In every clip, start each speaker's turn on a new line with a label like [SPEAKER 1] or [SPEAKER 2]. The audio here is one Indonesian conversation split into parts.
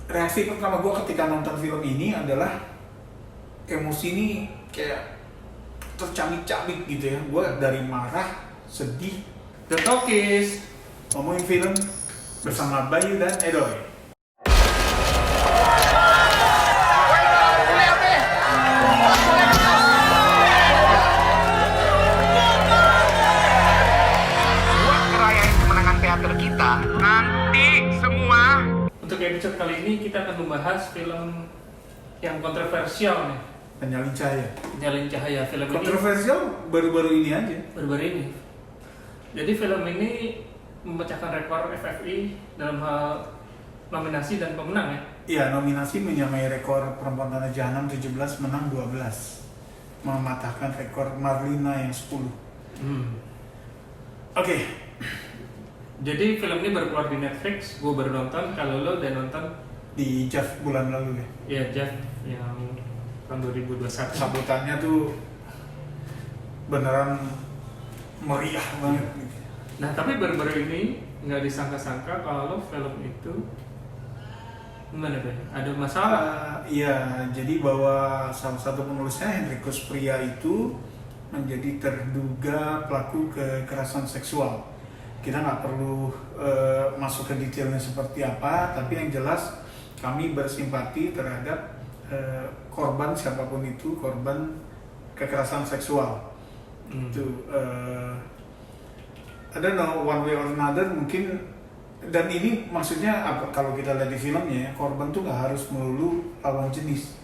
[SPEAKER 1] reaksi pertama gue ketika nonton film ini adalah emosi ini kayak tercabik-cabik gitu ya. Gue dari marah, sedih,
[SPEAKER 2] The Talkies
[SPEAKER 1] ngomongin film bersama Bayu dan Edoy.
[SPEAKER 3] Buat ngerayain kemenangan teater kita nanti semua.
[SPEAKER 2] Untuk episode kali ini kita akan membahas film yang kontroversial nih,
[SPEAKER 1] Penyalin Cahaya.
[SPEAKER 2] Penyalin Cahaya. Film ini
[SPEAKER 1] Kontroversial baru-baru ini aja.
[SPEAKER 2] baru-baru ini. Jadi film ini memecahkan rekor FFI dalam hal nominasi dan pemenang ya.
[SPEAKER 1] Iya, nominasi menyamai rekor Perempuan Tanah Jahanam 17 menang 12. Mematahkan rekor Marlina yang 10. Oke.
[SPEAKER 2] Jadi film ini baru keluar di Netflix, gue baru nonton. Kalau lo udah nonton?
[SPEAKER 1] Di JAF bulan lalu ya.
[SPEAKER 2] Ya Jeff yang tahun 2021.
[SPEAKER 1] Sambutannya tuh beneran meriah banget gitu.
[SPEAKER 2] Nah tapi baru-baru ini nggak disangka-sangka kalau film itu gimana Ben? Ada masalah?
[SPEAKER 1] Iya, jadi bahwa salah satu penulisnya Henrikus Pria itu menjadi terduga pelaku kekerasan seksual. Kita nggak perlu masuk ke detailnya seperti apa, tapi yang jelas kami bersimpati terhadap korban siapapun itu, korban kekerasan seksual. Itu I don't know, one way or another mungkin. Dan ini maksudnya apa, kalau kita lihat di filmnya, korban tuh nggak harus melulu lawan jenis,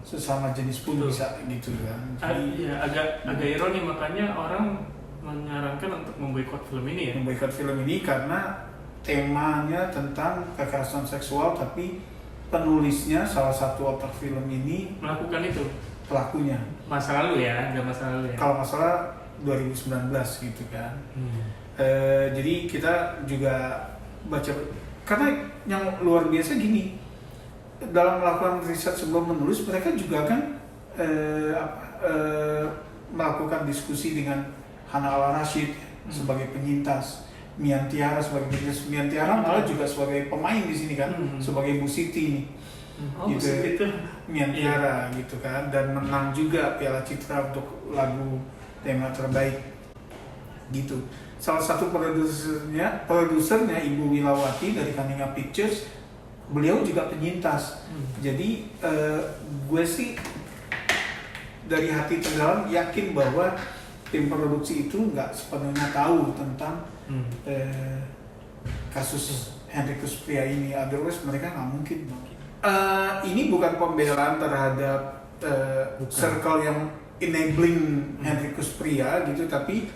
[SPEAKER 1] sesama jenis pun
[SPEAKER 2] Betul.
[SPEAKER 1] bisa gitu kan.
[SPEAKER 2] Iya agak ironi, makanya orang menyarankan untuk memboikot film ini ya.
[SPEAKER 1] Memboikot film ini karena temanya tentang kekerasan seksual, tapi penulisnya, salah satu otak film ini,
[SPEAKER 2] Melakukan itu
[SPEAKER 1] pelakunya.
[SPEAKER 2] masa lalu ya, nggak masa lalu ya.
[SPEAKER 1] Kalau nggak salah 2019 gitu kan. Jadi kita juga baca, karena yang luar biasa gini, dalam melakukan riset sebelum menulis, mereka juga kan melakukan diskusi dengan Hana Al-Rashid sebagai penyintas, Mian Tiara sebagai penyintas. Mian Tiara malah juga sebagai pemain di sini kan, sebagai Bu Siti nih. Gitu.
[SPEAKER 2] Itu
[SPEAKER 1] Mian Tiara gitu kan, dan menang juga Piala Citra untuk lagu tema terbaik gitu. Salah satu produsernya Ibu Wilawati dari Kaninga Pictures, beliau juga penyintas. Jadi gue sih dari hati terdalam yakin bahwa tim produksi itu nggak sepenuhnya tahu tentang kasus Henrikus Pria ini, otherwise mereka nggak mungkin. Ini bukan pembelaan terhadap circle yang enabling Henrikus Pria gitu, tapi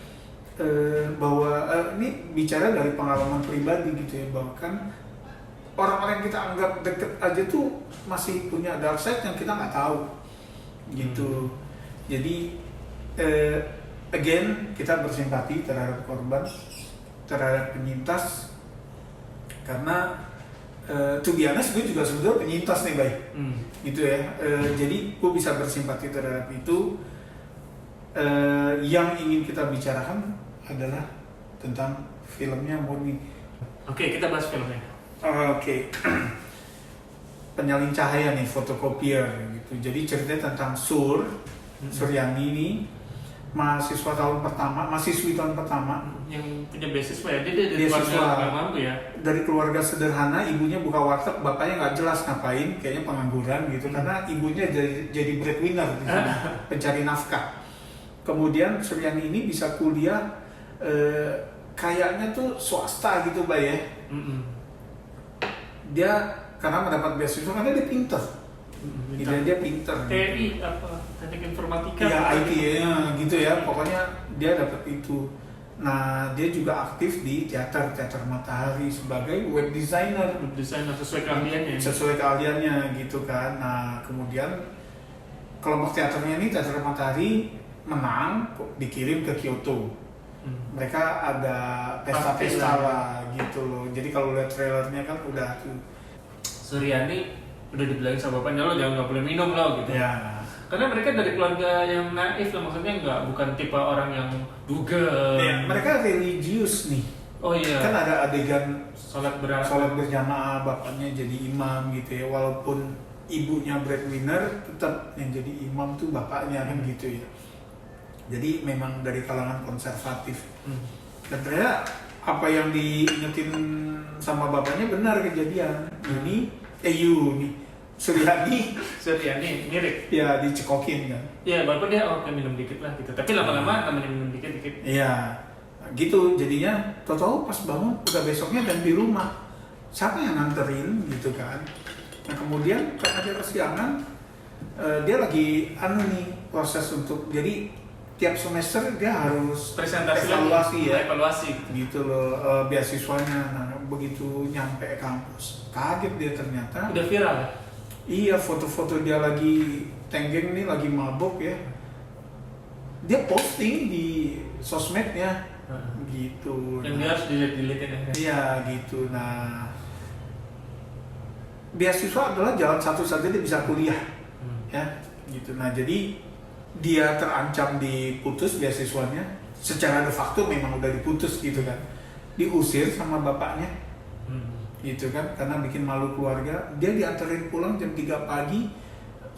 [SPEAKER 1] bahwa ini bicara dari pengalaman pribadi gitu ya, bahwa kan orang-orang yang kita anggap deket aja tuh masih punya dark side yang kita nggak tahu gitu. Jadi again kita bersimpati terhadap korban, terhadap penyintas, karena to be honest gue juga sebetulnya penyintas nih Bay, gitu ya. Jadi gue bisa bersimpati terhadap itu. Yang ingin kita bicarakan adalah tentang filmnya murni.
[SPEAKER 2] Oke, kita bahas filmnya.
[SPEAKER 1] Oke. Penyalin Cahaya nih, fotokopier gitu. Jadi ceritanya tentang Suryani ini, mahasiswi tahun pertama
[SPEAKER 2] yang punya beasiswa ya, dia dari
[SPEAKER 1] Beasiswa.
[SPEAKER 2] keluarga nggak mampu ya.
[SPEAKER 1] Dari keluarga sederhana, ibunya buka warteg, bapaknya nggak jelas ngapain, kayaknya pengangguran gitu, karena ibunya jadi breadwinner di sana, pencari nafkah. Kemudian Suryani ini bisa kuliah kayaknya tuh swasta gitu Bay ya. Dia karena mendapat beasiswa karena dia pinter. Dia pinter.
[SPEAKER 2] TI apa? Teknik informatika.
[SPEAKER 1] Iya, IT ya gitu ya. Pokoknya dia dapat itu. Nah, dia juga aktif di teater Matahari sebagai web designer.
[SPEAKER 2] Desainer sesuai keahliannya.
[SPEAKER 1] Sesuai keahliannya gitu kan. Nah, kemudian kelompok teaternya ini, Teater Matahari, menang, dikirim ke Kyoto. Mereka ada pesta-pesta lah gitu loh. Jadi kalau lihat trailernya kan udah tuh.
[SPEAKER 2] Suryani udah dibilangin sama bapaknya, lo jangan nggak boleh minum lo gitu.
[SPEAKER 1] Ya.
[SPEAKER 2] Karena mereka dari keluarga yang naif lah, maksudnya bukan tipe orang yang dugem.
[SPEAKER 1] Ya, mereka religius nih.
[SPEAKER 2] Oh iya.
[SPEAKER 1] Kan ada adegan
[SPEAKER 2] Sholat
[SPEAKER 1] berjamaah, bapaknya jadi imam gitu ya, walaupun ibunya breadwinner, tetap yang jadi imam tuh bapaknya kan gitu ya. Jadi memang dari kalangan konservatif. Dan ternyata apa yang diingetin sama bapaknya benar kejadian. Ini
[SPEAKER 2] Suryani mirip.
[SPEAKER 1] ya dicekokin kan.
[SPEAKER 2] Iya, walaupun dia minum dikit lah gitu. Tapi lama-lama temennya minum dikit-dikit.
[SPEAKER 1] Iya, gitu jadinya. Tahu-tahu pas bangun udah besoknya dan di rumah. Siapa yang nganterin gitu kan? Nah kemudian karena dia kesiangan, dia lagi proses untuk jadi tiap semester dia harus
[SPEAKER 2] Presentasi evaluasi
[SPEAKER 1] gitu loh beasiswanya. Nah begitu nyampe kampus kaget dia ternyata
[SPEAKER 2] udah viral.
[SPEAKER 1] Iya, foto-foto dia lagi tenggeng nih, lagi mabok ya. Dia posting di sosmednya gitu.
[SPEAKER 2] Yang dia harus delete-deletin ya.
[SPEAKER 1] Iya gitu. Nah, beasiswa adalah jalan satu-satunya dia bisa kuliah. Ya, gitu. Nah, jadi dia terancam diputus beasiswanya. Secara de facto memang udah diputus gitu kan. Diusir sama bapaknya. Gitu kan, karena bikin malu keluarga. Dia dianterin pulang jam 3 pagi,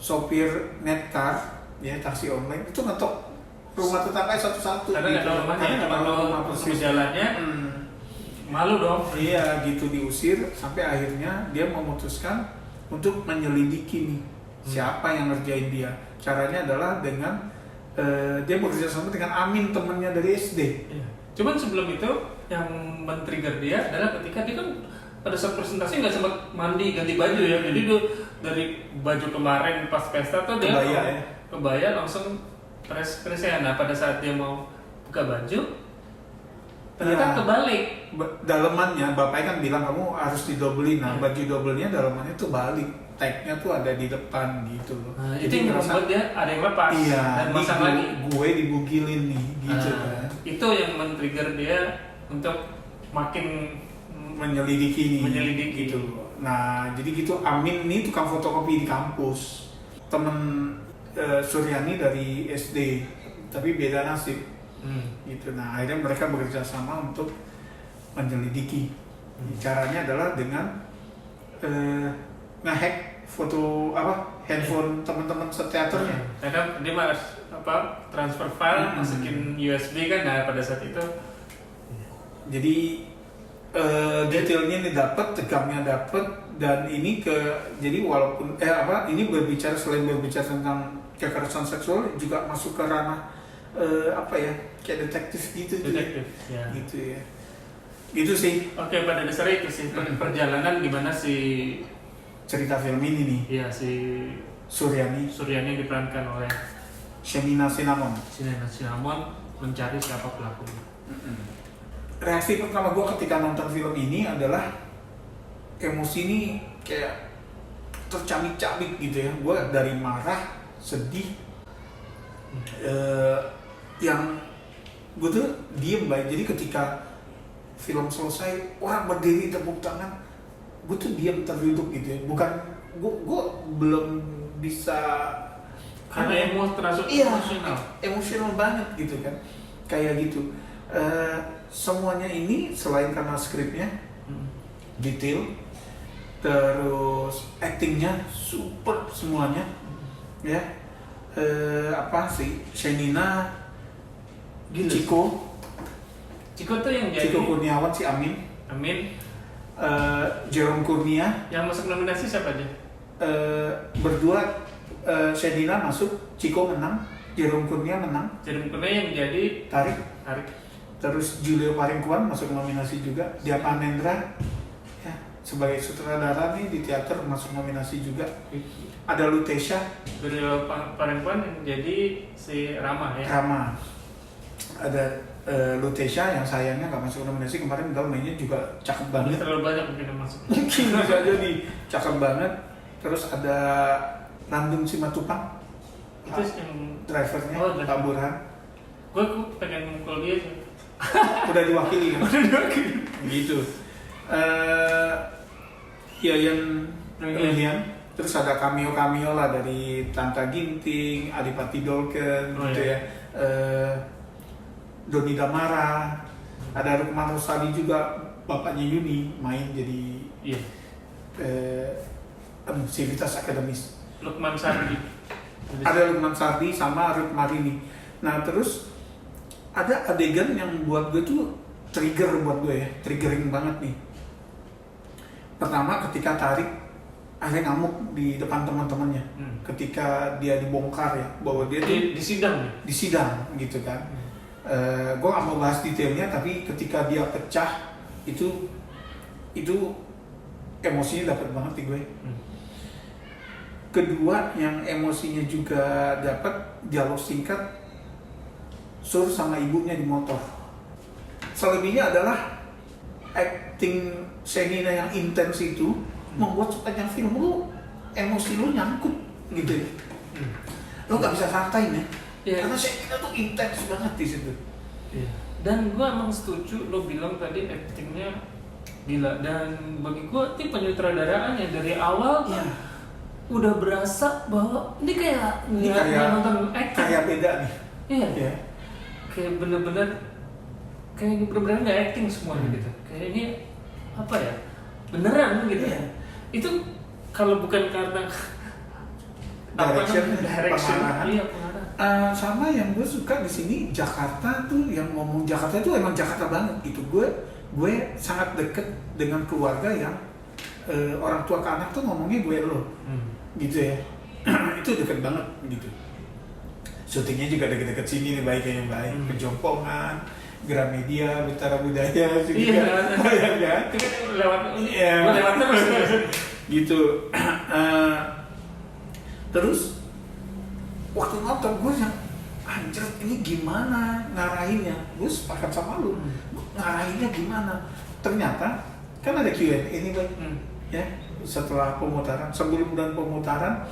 [SPEAKER 1] sopir netcar ya, taksi online itu ngetok rumah tetangga satu-satu
[SPEAKER 2] karena nggak
[SPEAKER 1] gitu.
[SPEAKER 2] tahu rumahnya,
[SPEAKER 1] Karena
[SPEAKER 2] kalau
[SPEAKER 1] persis
[SPEAKER 2] jalannya malu dong.
[SPEAKER 1] Iya gitu, diusir sampai akhirnya dia memutuskan untuk menyelidiki nih siapa yang ngerjain dia. Caranya adalah dengan dia bekerja sama dengan Amin, temennya dari SD.
[SPEAKER 2] Iya. Cuman sebelum itu yang men-trigger dia adalah ketika dia kan pada saat presentasi nggak sempat mandi ganti baju ya, jadi dia dari baju kemarin pas pesta tuh dia kebaya langsung press-pressnya. Nah pada saat dia mau buka baju ternyata kebalik.
[SPEAKER 1] Dalemannya bapaknya kan bilang kamu harus didobelin. Nah baju dobelnya dalemannya tuh balik, tagnya tuh ada di depan gitu loh.
[SPEAKER 2] Nah, itu yang membuat dia ada yang lepas dan masang lagi.
[SPEAKER 1] Gue dibugilin nih gitu kan.
[SPEAKER 2] Itu yang men-trigger dia untuk makin
[SPEAKER 1] menyelidiki
[SPEAKER 2] gitu.
[SPEAKER 1] Nah jadi gitu, Amin nih tukang fotokopi di kampus, temen Suryani dari SD, tapi beda nasib gitu. Nah akhirnya mereka bekerja sama untuk menyelidiki. Caranya adalah dengan ngehack foto handphone teman-teman seteaternya.
[SPEAKER 2] Karena dia harus transfer file, masukin USB kan. Nah pada saat itu
[SPEAKER 1] jadi detailnya ini dapat, tegamnya dapat, dan ini jadi walaupun ini selain berbicara tentang kekerasan seksual juga masuk ke ranah kayak detektif gitu.
[SPEAKER 2] Ya.
[SPEAKER 1] Gitu ya. Itu sih.
[SPEAKER 2] Oke, pada dasarnya itu sih perjalanan gimana si
[SPEAKER 1] cerita film ini nih.
[SPEAKER 2] Iya, si Suryani diperankan oleh
[SPEAKER 1] Shenina Cinnamon
[SPEAKER 2] mencari siapa pelakunya.
[SPEAKER 1] Reaksi pertama gue ketika nonton film ini adalah emosi ini kayak tercabik-cabik gitu ya. Gue dari marah, sedih, yang gue tuh diem baik. Jadi ketika film selesai orang berdiri tepuk tangan, gue tuh diem terduduk gitu ya. Bukan gue belum bisa
[SPEAKER 2] karena
[SPEAKER 1] emosional banget gitu kan, kayak gitu. Semuanya ini selain karena skripnya detail, terus actingnya super semuanya ya. Shenina, Chiko
[SPEAKER 2] tuh yang jadi
[SPEAKER 1] Chiko Kurniawan, si Amin, Jerome Kurnia.
[SPEAKER 2] Yang masuk nominasi siapa aja?
[SPEAKER 1] Berdua, Shenina masuk, Chiko menang, Jerome Kurnia menang.
[SPEAKER 2] Jerome Kurnia yang jadi
[SPEAKER 1] Tarik. Terus Julio Paringkuan masuk nominasi juga. Dia Panendra ya, sebagai sutradara nih di teater masuk nominasi juga. Ada Lutesha.
[SPEAKER 2] Julio Paringkuan yang jadi si Rama ya.
[SPEAKER 1] Ada Lutesha yang sayangnya nggak masuk nominasi kemarin, padahal mainnya juga cakep banget.
[SPEAKER 2] Terlalu banyak mungkin yang masuk.
[SPEAKER 1] Mungkin bisa jadi cakep banget. Terus ada Nandung Simatupang.
[SPEAKER 2] Itu yang
[SPEAKER 1] drivernya, Pak Burhan.
[SPEAKER 2] Gue pengen mukul dia sih.
[SPEAKER 1] Udah diwakili kan? Gitu. Yayan Ruhian. Terus ada cameo lah dari Tanta Ginting, Adipati Dolken, gitu ya. Doni Damara, Ada Lukman Rosadi juga, bapaknya Yuni, main jadi Civitas Akademis.
[SPEAKER 2] Lukman Sardi.
[SPEAKER 1] Ada Lukman Sardi sama Ruth Marini. Nah terus ada adegan yang buat gue tuh triggering banget nih. Pertama ketika Tarik akhirnya ngamuk di depan teman-temannya, ketika dia dibongkar ya bahwa dia
[SPEAKER 2] di sidang
[SPEAKER 1] gitu kan. Gue gak mau bahas detailnya, tapi ketika dia pecah itu emosinya dapat banget di gue. Kedua yang emosinya juga dapat dialog singkat Sur sama ibunya di motor. Selebihnya adalah acting Shenina yang intens itu membuat sepanjang film lu emosi lu nyangkut gitu ya. Lu gak bisa santai nih. Karena Shenina tuh intens banget di situ.
[SPEAKER 2] Dan gue emang setuju lo bilang tadi actingnya gila, dan bagi gue itu penyutradaraan yang dari awal udah berasa bahwa ini kayak nonton acting.
[SPEAKER 1] Kayak beda nih.
[SPEAKER 2] Iya. Kayak bener-bener nggak acting semuanya gitu. Kayak ini apa ya? Beneran gitu. Itu kalau bukan karena
[SPEAKER 1] direction,
[SPEAKER 2] pengarahan.
[SPEAKER 1] Sama yang gue suka di sini Jakarta tuh, yang ngomong Jakarta itu emang Jakarta banget gitu. Gue sangat deket dengan keluarga yang orang tua ke anak tuh ngomongnya gue lo, gitu ya. Itu deket banget gitu. Syutingnya juga deket-deket sini nih, baiknya yang baik. Kejompongan, Gramedia, Betara Budaya juga.
[SPEAKER 2] Iya. Itu kan lewat terus.
[SPEAKER 1] Gitu. Terus waktu nonton gue yang anjir ini gimana ngarahinnya, gue sepakat sama lu. Ngarahinnya gimana? Ternyata kan ada Q&A ini Bang. Ya, setelah pemutaran, sebelum dan pemutaran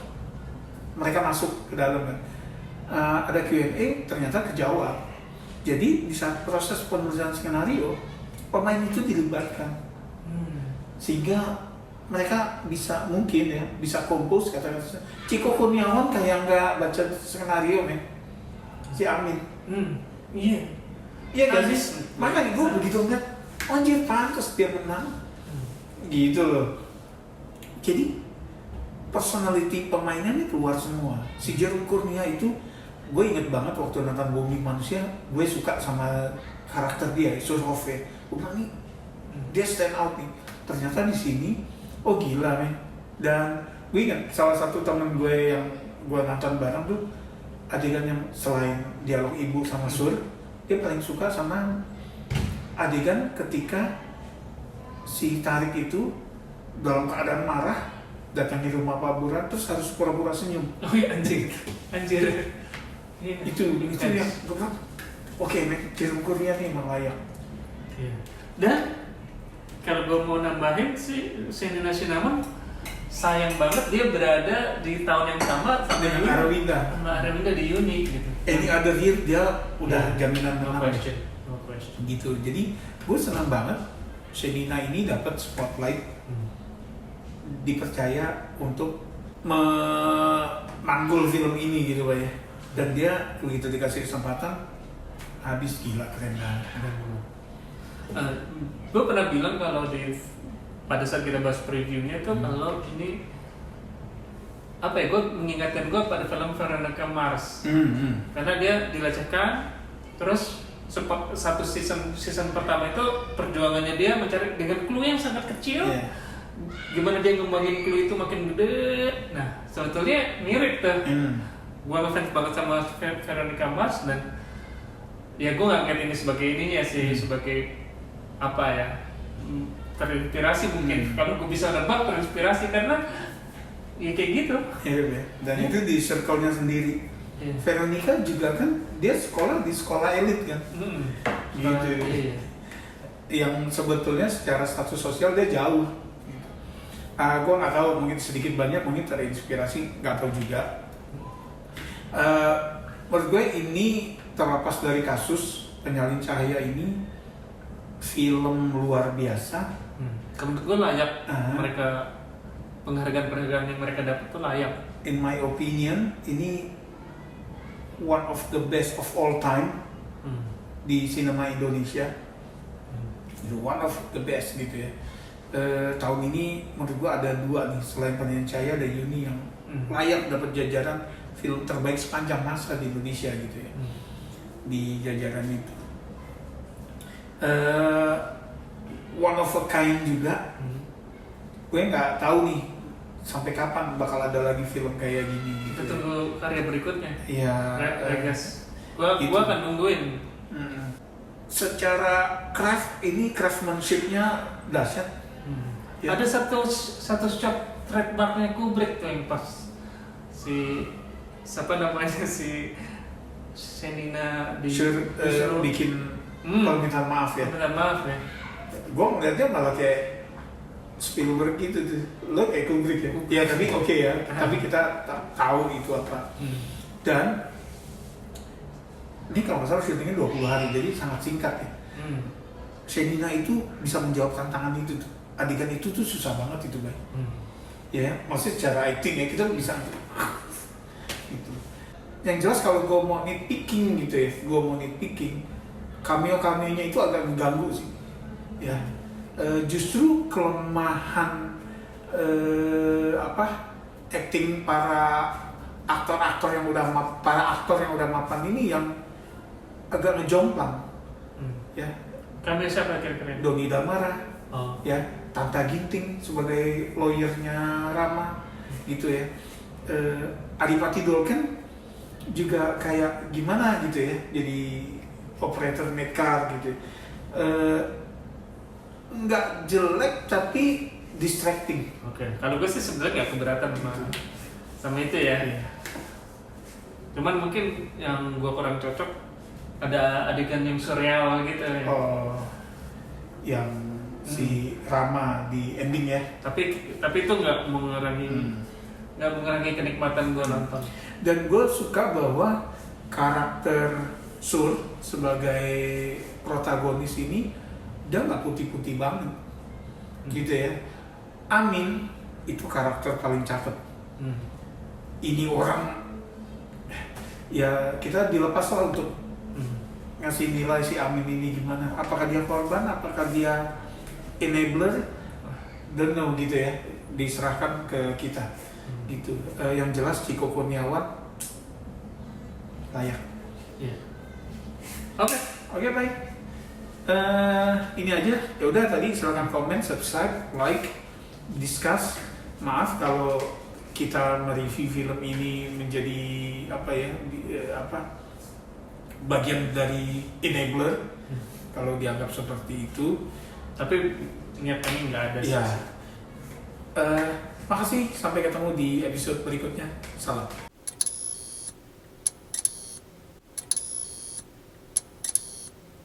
[SPEAKER 1] mereka masuk ke dalam kan. Ada Q&A, ternyata kejawab. Jadi di saat proses penulisan skenario, pemain itu dilibatkan. Sehingga mereka bisa kompos kata-kata. Ciko Kurniawan kayak nggak baca skenario men, si Amin. Iya kan? Makanya gue begitu ngeliat, anjir pantas dia menang. Gitu loh. Jadi personality pemainnya ini keluar semua. Si Jerome Kurnia itu, gue inget banget waktu nonton Bumi Manusia, gue suka sama karakter dia, Surhove. Gue bilang nih, dia stand out nih. Ternyata di sini, oh gila men. Dan gue ingat salah satu temen gue yang gue nonton bareng tuh, adegan yang selain dialog ibu sama Sur, dia paling suka sama adegan ketika si Tarik itu dalam keadaan marah datang di rumah Pak Buran terus harus pura-pura senyum.
[SPEAKER 2] Oh iya anjir.
[SPEAKER 1] Itu yang gue bilang, oke, Jerome Kurnia nih emang layak.
[SPEAKER 2] Dan kalau gue mau nambahin sih, Shenina Shinaman sayang banget dia berada di tahun yang sama sama Arawinda di Uni gitu.
[SPEAKER 1] Any other year dia udah jaminan
[SPEAKER 2] no
[SPEAKER 1] menang.
[SPEAKER 2] No question.
[SPEAKER 1] Gitu. Jadi gue senang banget Shenina ini dapat spotlight, dipercaya untuk memanggul film ini gitu Pak ya. Dan dia begitu dikasih kesempatan habis gila, keren banget.
[SPEAKER 2] Gue pernah bilang kalau pada saat kita bahas previewnya tuh kalau ini apa ya, gue mengingatkan gue pada film Veronica Mars. Karena dia dilecehkan, terus satu season pertama itu perjuangannya dia mencari dengan clue yang sangat kecil. Gimana dia ngembangin clue itu makin gede. Nah sebetulnya mirip tuh. Gue ngefans banget sama Veronica Mars, dan ya gue nggak ngeliat ini sebagai ininya sih, sebagai apa ya, terinspirasi mungkin. Kalau gue bisa nebak terinspirasi karena ya kayak gitu.
[SPEAKER 1] Dan itu di circle-nya sendiri. Veronica juga kan dia sekolah di sekolah elit kan. Gitu. Yang sebetulnya secara status sosial dia jauh. Gue nggak tahu, mungkin sedikit banyak mungkin terinspirasi, nggak tahu juga. Menurut gue ini terlepas dari kasus Penyalin Cahaya ini film luar biasa.
[SPEAKER 2] Menurut gue layak, mereka penghargaan yang mereka dapat tuh layak.
[SPEAKER 1] In my opinion, ini one of the best of all time di sinema Indonesia. one of the best gitu ya. Tahun ini menurut gua ada 2 nih, selain Pandian Cahaya ada Yuni yang layak dapat jajaran film terbaik sepanjang masa di Indonesia gitu ya. Di jajaran itu. One of a Kind juga. Gue nggak tahu nih sampai kapan bakal ada lagi film kayak gini gitu.
[SPEAKER 2] Kita tunggu karya berikutnya.
[SPEAKER 1] Iya.
[SPEAKER 2] Regas. Gua akan nungguin.
[SPEAKER 1] Secara craftsmanship-nya dahsyat. Ya.
[SPEAKER 2] Ada satu shot trademarknya Kubrick tuh yang pas siapa namanya si Shenina
[SPEAKER 1] disuruh bikin permintaan maaf ya.
[SPEAKER 2] Permintaan maaf ya.
[SPEAKER 1] Gue ngeliatnya malah kayak Spielberg gitu tuh. Lo kayak Kubrick ya. Ya tapi oke ya. Tapi kita tahu itu apa. Dan ini kalau nggak salah syutingnya 20 hari, jadi sangat singkat ya. Shenina itu bisa menjawab tantangan itu tuh. Adegan itu tuh susah banget itu, Bay. Ya, maksudnya secara acting ya kita bisa gitu. Yang jelas kalau gue mau nitpicking gitu ya, cameo-nya itu agak mengganggu sih. Ya, justru kelemahan acting para aktor yang udah mapan ini yang agak ngejomplang. Ya.
[SPEAKER 2] Cameo siapa kira-kira?
[SPEAKER 1] Doni Damara. Ya, Tanta Ginting sebagai lawyernya Rama gitu ya. Adipati Dolken juga kayak gimana gitu ya, jadi operator netcar gitu. Nggak jelek tapi distracting.
[SPEAKER 2] Oke. Kalau gue sih sebenarnya nggak keberatan sama itu ya. Cuman mungkin yang gue kurang cocok ada adegan yang surreal gitu ya.
[SPEAKER 1] Oh, yang si Rama di ending ya.
[SPEAKER 2] Tapi itu nggak mengurangi kenikmatan gue nonton.
[SPEAKER 1] Dan gue suka bahwa karakter Sur sebagai protagonis ini dia nggak putih-putih banget, gitu ya. Amin itu karakter paling cakep. Ini orang ya kita dilepas lah untuk ngasih nilai si Amin ini gimana. Apakah dia korban? Apakah dia enabler? Don't know gitu ya. Diserahkan ke kita gitu. Yang jelas Chico Kurniawan layak. Oke, baik. Ini aja. Ya udah tadi silakan komen, subscribe, like, discuss. Maaf kalau kita mereview film ini menjadi bagian dari enabler, kalau dianggap seperti itu.
[SPEAKER 2] Tapi niatnya nggak ada sih.
[SPEAKER 1] Ya. Makasih, sampai ketemu di episode berikutnya. Salam.